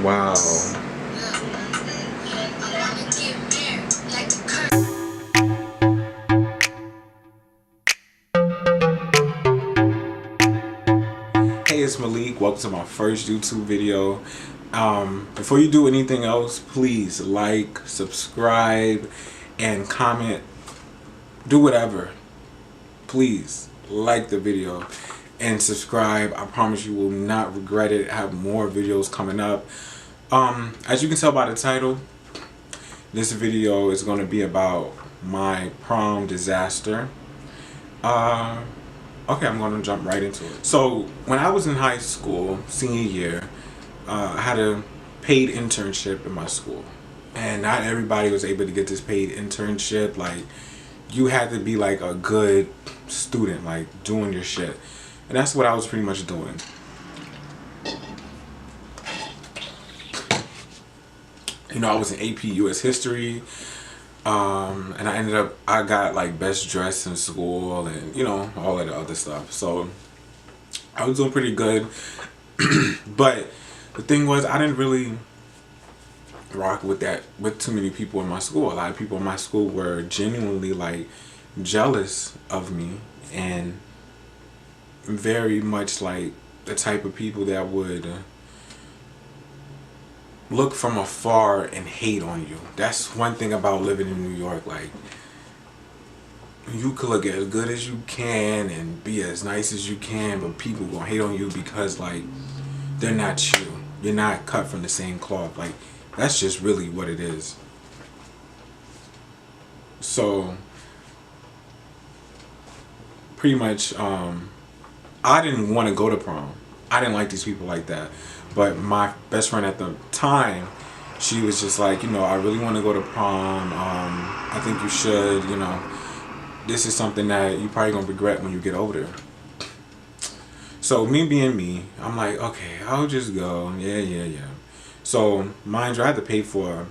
Wow. Hey, it's Malik. Welcome to my first YouTube video. Before you do anything else, please like, subscribe, and comment. Do whatever. Please like the video and subscribe. I promise you will not regret it. I have more videos coming up. As you can tell by the title, this video is going to be about my prom disaster. Okay, I'm going to jump right into it. So when I was in high school, senior year, I had a paid internship in my school. And not everybody was able to get this paid internship. Like, you had to be like a good student, like doing your shit. And that's what I was pretty much doing. You know, I was in AP US History. And I got like best dressed in school and, you know, all of the other stuff. So I was doing pretty good. But the thing was, I didn't really rock with too many people in my school. A lot of people in my school were genuinely like jealous of me and very much like the type of people that would look from afar and hate on you. That's one thing about living in New York. Like, you could look as good as you can and be as nice as you can, but people gonna hate on you because like they're not you. You're not cut from the same cloth. Like, that's just really what it is. So pretty much I didn't want to go to prom. I didn't like these people like that. But my best friend at the time, she was just like, you know, I really want to go to prom. I think you should, you know. This is something that you probably going to regret when you get older. So me being me, I'm like, okay, I'll just go. Yeah. So mind you, I had to pay for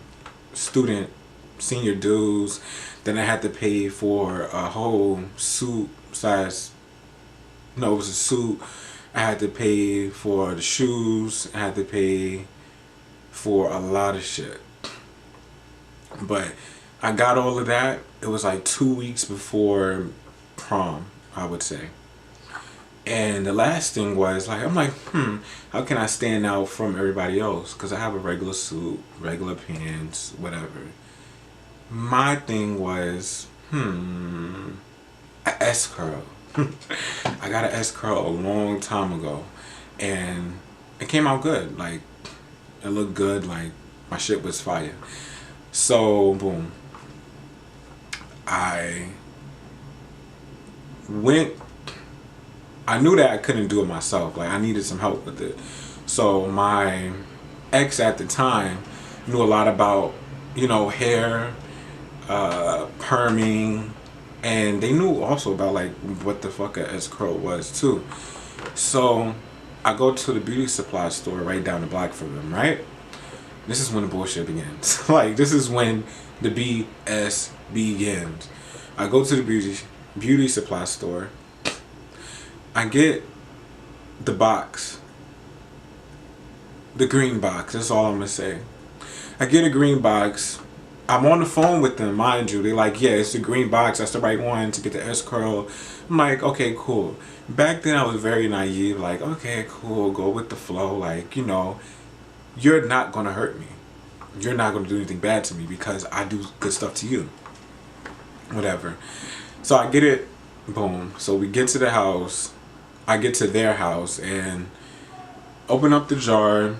student senior dues. Then I had to pay for a whole suit size. No, it was a suit. I had to pay for the shoes. I had to pay for a lot of shit. But I got all of that. It was like 2 weeks before prom, I would say. And the last thing was like, I'm like, how can I stand out from everybody else? Because I have a regular suit, regular pants, whatever. My thing was, an S-curl. I got an S-curl a long time ago, and it came out good. Like, it looked good. Like, my shit was fire. So boom, I went. I knew that I couldn't do it myself. Like, I needed some help with it. So my ex at the time knew a lot about, you know, hair, perming. And they knew also about like what the fuck a S-curl was too. So I go to the beauty supply store right down the block from them, right? This is when the bullshit begins. Like, this is when the BS begins. I go to the beauty supply store. I get the box. The green box. That's all I'm gonna say. I get a green box. I'm on the phone with them, mind you. They're like, yeah, it's the green box. That's the right one to get the S-curl. I'm like, okay, cool. Back then, I was very naive. Like, okay, cool. Go with the flow. Like, you know, you're not going to hurt me. You're not going to do anything bad to me because I do good stuff to you. Whatever. So I get it. Boom. So we get to the house. I get to their house and open up the jar.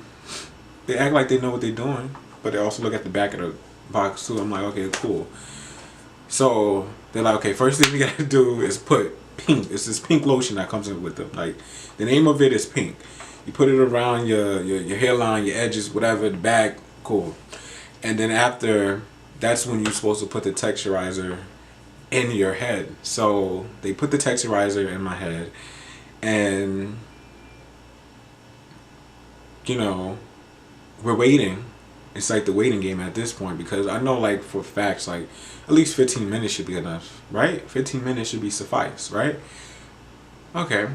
They act like they know what they're doing, but they also look at the back of the box too. I'm like, okay, cool. So they're like, okay, first thing we gotta do is put pink. It's this pink lotion that comes in with them. Like, the name of it is pink. You put it around your hairline, your edges, whatever, the back, cool. And then after, that's when you're supposed to put the texturizer in your head. So they put the texturizer in my head, and you know, we're waiting. It's like the waiting game at this point, because I know, like, for facts, like, at least 15 minutes should be enough, right? 15 minutes should be suffice, right? Okay.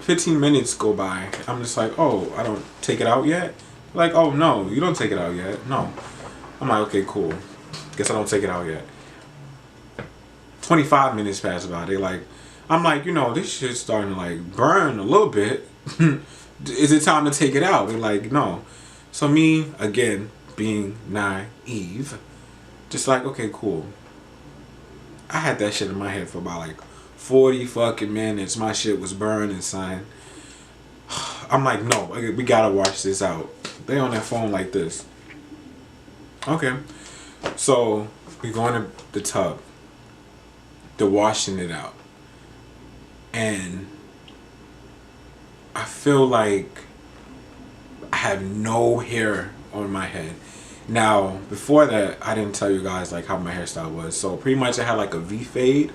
15 minutes go by. I'm just like, oh, I don't take it out yet? Like, oh no, you don't take it out yet. No. I'm like, okay, cool. Guess I don't take it out yet. 25 minutes pass by. They like, I'm like, this shit's starting to like burn a little bit. Is it time to take it out? They're like, no. So me, again, being naive, just like, okay, cool. I had that shit in my head for about like 40 fucking minutes. My shit was burning, son. I'm like, no, we gotta wash this out. They on that phone like this. Okay. So we go in the tub. They're washing it out. And I feel like I have no hair on my head. Now, before that, I didn't tell you guys like how my hairstyle was. So pretty much I had like a V fade,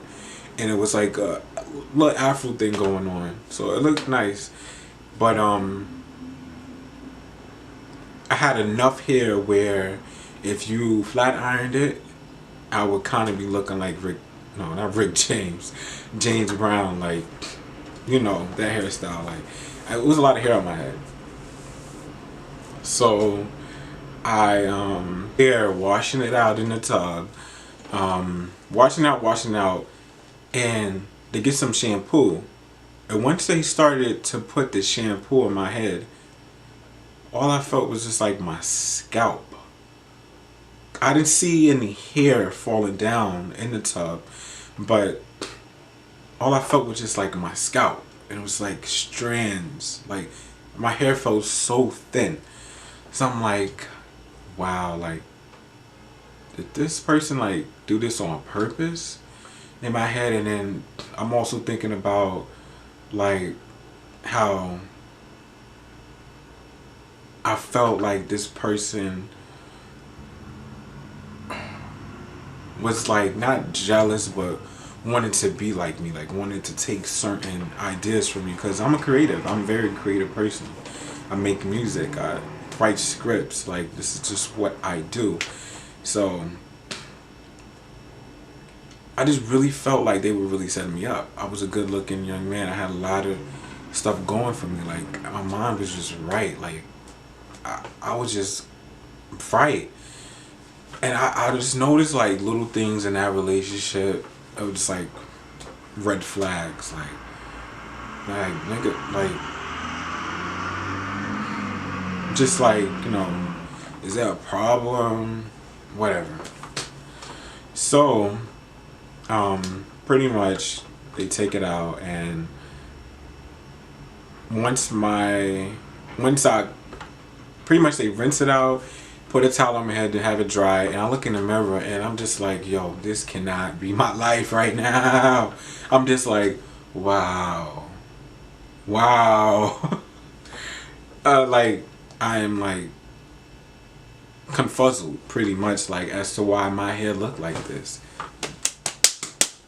and it was like a little afro thing going on. So it looked nice. But I had enough hair where if you flat ironed it, I would kind of be looking like not Rick James, James Brown, like, that hairstyle. Like, it was a lot of hair on my head. So I there washing it out in the tub, washing out, and they get some shampoo. And once they started to put the shampoo on my head, all I felt was just like my scalp. I didn't see any hair falling down in the tub, but all I felt was just like my scalp. And it was like strands. Like, my hair felt so thin. So I'm like, wow, like, did this person like do this on purpose in my head? And then I'm also thinking about like how I felt like this person was like not jealous, but wanted to be like me, like wanted to take certain ideas from me, because I'm a creative. I'm a very creative person. I make music, I write scripts, like this is just what I do. So I just really felt like they were really setting me up. I was a good looking young man. I had a lot of stuff going for me. Like, my mind was just right. Like, I was just right. And I just noticed like little things in that relationship. It was just like red flags. Like nigga, like, just like, is there a problem? Whatever. So, pretty much they take it out, and once I pretty much they rinse it out, put a towel on my head to have it dry, and I look in the mirror and I'm just like, yo, this cannot be my life right now. I'm just like, wow. Like, I am like confuzzled pretty much, like, as to why my hair looked like this.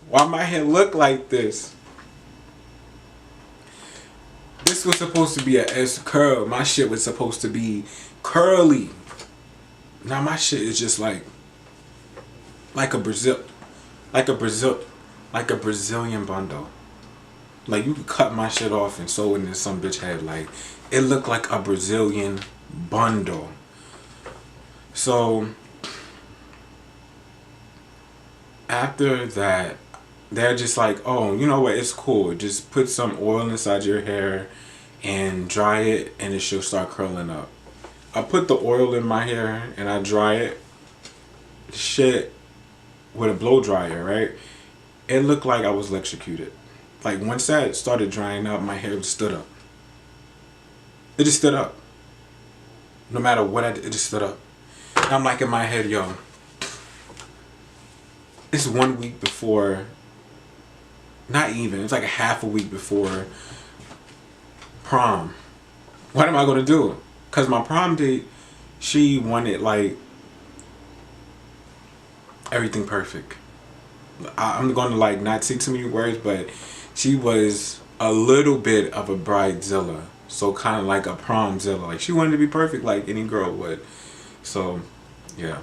Why my hair look like this? This was supposed to be a S curl. My shit was supposed to be curly. Now my shit is just like a Brazilian bundle. Like, you could cut my shit off and sew it into some bitch head. Like, it looked like a Brazilian bundle. So after that, they're just like, oh, you know what, it's cool. Just put some oil inside your hair and dry it, and it should start curling up. I put the oil in my hair and I dry it. Shit, with a blow dryer, right? It looked like I was electrocuted. Like, once that started drying up, my hair just stood up. It just stood up. No matter what I did, it just stood up. And I'm like in my head, yo, it's 1 week before, not even, it's like a half a week before prom. What am I going to do? Because my prom date, she wanted like everything perfect. I'm going to like not say too many words, but she was a little bit of a bridezilla. So kind of like a promzilla. Like, she wanted to be perfect like any girl would. So, yeah.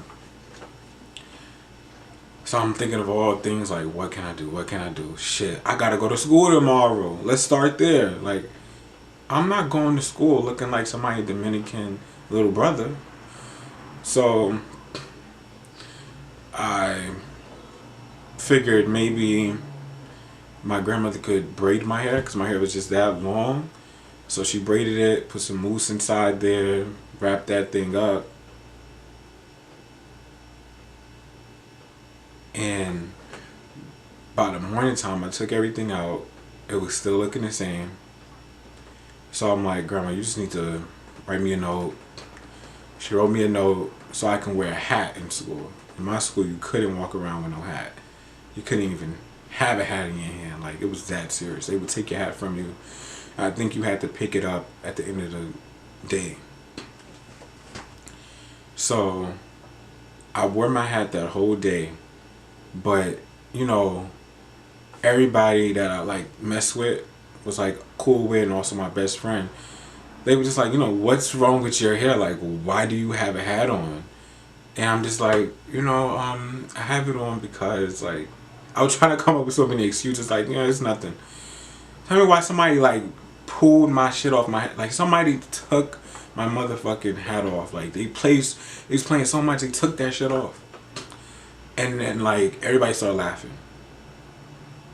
So I'm thinking of all things like, what can I do? What can I do? Shit, I gotta go to school tomorrow. Let's start there. Like, I'm not going to school looking like somebody Dominican little brother. So I figured maybe my grandmother could braid my hair because my hair was just that long. So she braided it, put some mousse inside there, wrapped that thing up, and by the morning time I took everything out. It was still looking the same. So I'm like, Grandma, you just need to write me a note. She wrote me a note so I can wear a hat in school. In my school, you couldn't walk around with no hat. You couldn't even have a hat in your hand. Like, it was that serious. They would take your hat from you. I think you had to pick it up at the end of the day. So I wore my hat that whole day. But, you know, everybody that I like mess with was like cool with, and also my best friend. They were just like, you know, what's wrong with your hair? Like, why do you have a hat on? And I'm just like, you know, I have it on because, like, I was trying to come up with so many excuses, like, you know, it's nothing. Tell me why somebody, like, pulled my shit off my head. Like, somebody took my motherfucking hat off. Like, they was playing so much, they took that shit off. And then, like, everybody started laughing.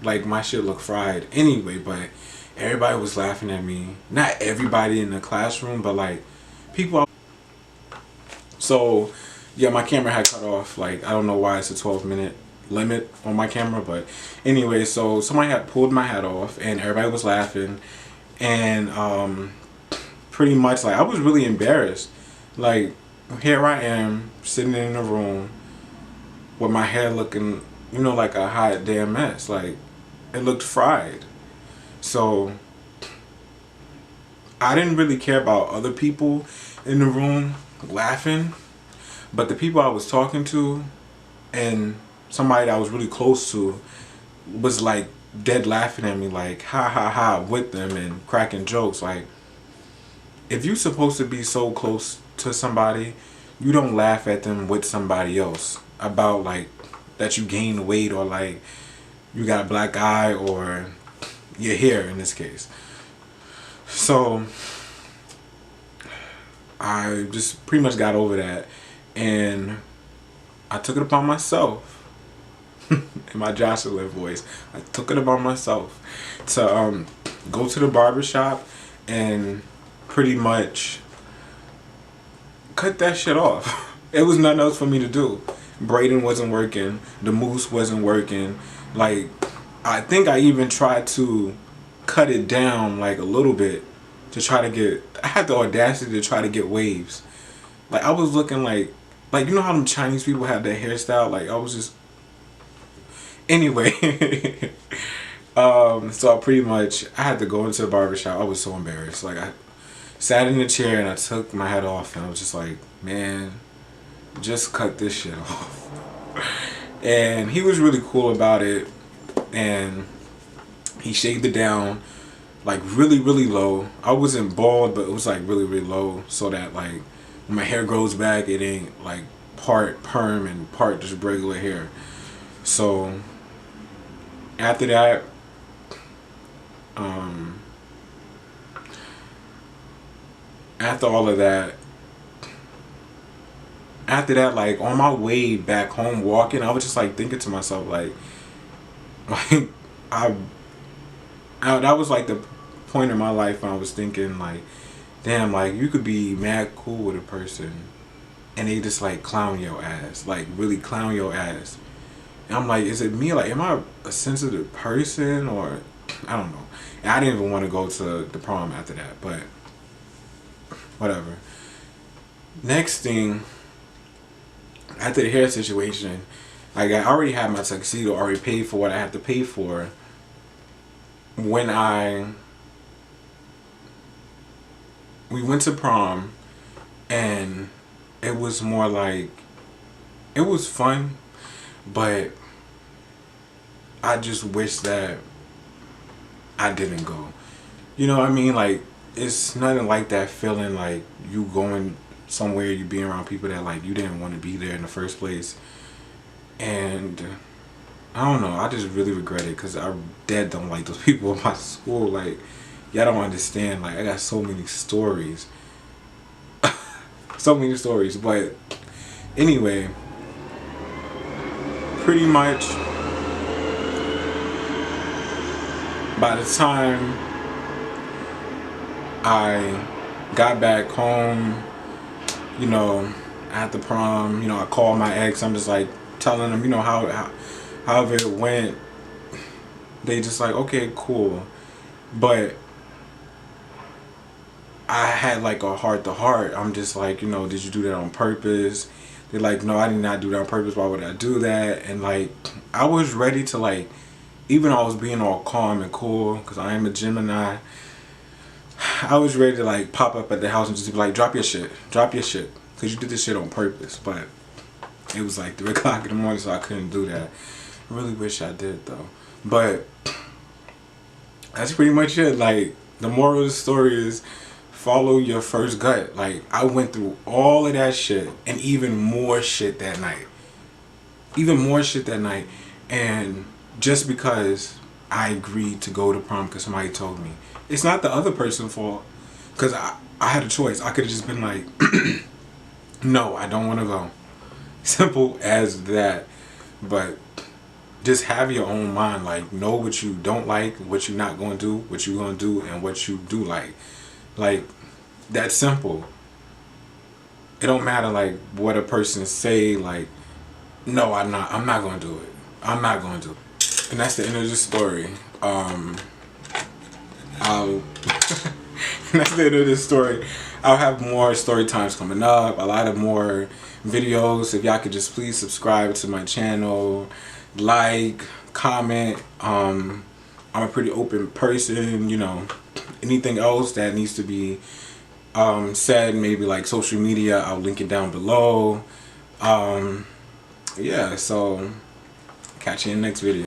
Like, my shit looked fried anyway, but everybody was laughing at me. Not everybody in the classroom, but, like, people. So, yeah, my camera had cut off. Like, I don't know why it's a 12-minute limit on my camera, but anyway, so somebody had pulled my hat off and everybody was laughing, and pretty much, like, I was really embarrassed. Like, here I am sitting in the room with my hair looking, you know, like a hot damn mess. Like, it looked fried. So I didn't really care about other people in the room laughing, but the people I was talking to and somebody that I was really close to was like dead laughing at me, like ha ha ha with them and cracking jokes. Like, if you're supposed to be so close to somebody, you don't laugh at them with somebody else about, like, that you gained weight, or like you got a black eye, or your hair in this case. So I just pretty much got over that, and I took it upon myself, in my Jocelyn voice, I took it upon myself to go to the barber shop and pretty much cut that shit off. It was nothing else for me to do. Braiding wasn't working. The mousse wasn't working. Like, I think I even tried to cut it down like a little bit to try to get, I had the audacity to try to get waves. Like, I was looking like you know how them Chinese people have their hairstyle? Like, I was just, anyway. So I had to go into the barbershop. I was so embarrassed. Like, I sat in the chair and I took my hat off and I was just like, man, just cut this shit off. And he was really cool about it, and he shaved it down like really, really low. I wasn't bald, but it was like really, really low, so that, like, when my hair grows back, it ain't like part perm and part just regular hair. So after that, after all of that, like, on my way back home walking, I was just like thinking to myself, like I that was like the point in my life when I was thinking, like, damn, like, you could be mad cool with a person and they just like clown your ass, like really clown your ass. And I'm like, is it me? Like, am I a sensitive person, or I don't know. And I didn't even want to go to the prom after that, but whatever. Next thing, after the hair situation, like, I already had my tuxedo, already paid for what I had to pay for. When we went to prom, and it was more like, it was fun, but I just wish that I didn't go. You know what I mean? Like, it's nothing like that feeling like you going somewhere, you being around people that, like, you didn't want to be there in the first place. And I don't know, I just really regret it, because I dead don't like those people in my school. Like, y'all don't understand. Like, I got so many stories. So many stories. But anyway, pretty much by the time I got back home, you know, at the prom, you know, I called my ex. I'm just like telling them, you know, however it went. They just like, okay, cool. But I had like a heart to heart. I'm just like, you know, did you do that on purpose? They're like, no, I did not do that on purpose. Why would I do that? And like, I was ready to like, even though I was being all calm and cool, because I am a Gemini, I was ready to like pop up at the house and just be like, drop your shit, because you did this shit on purpose. But it was like 3 o'clock in the morning, so I couldn't do that. I really wish I did though. But that's pretty much it. Like, the moral of the story is follow your first gut. Like, I went through all of that shit and even more shit that night. And just because I agreed to go to prom because somebody told me, it's not the other person's fault. Because I had a choice. I could have just been like, no, I don't want to go. Simple as that. But just have your own mind. Like, know what you don't like, what you're not going to do, what you're going to do, and what you do like. Like, that's simple. It don't matter like what a person say. Like, no, I'm not going to do it. I'm not going to. And that's the end of the story. That's the end of this story. I'll have more story times coming up. A lot of more videos. If y'all could just please subscribe to my channel, like, comment. I'm a pretty open person. You know, anything else that needs to be said, maybe like social media, I'll link it down below. Yeah. So catch you in the next video.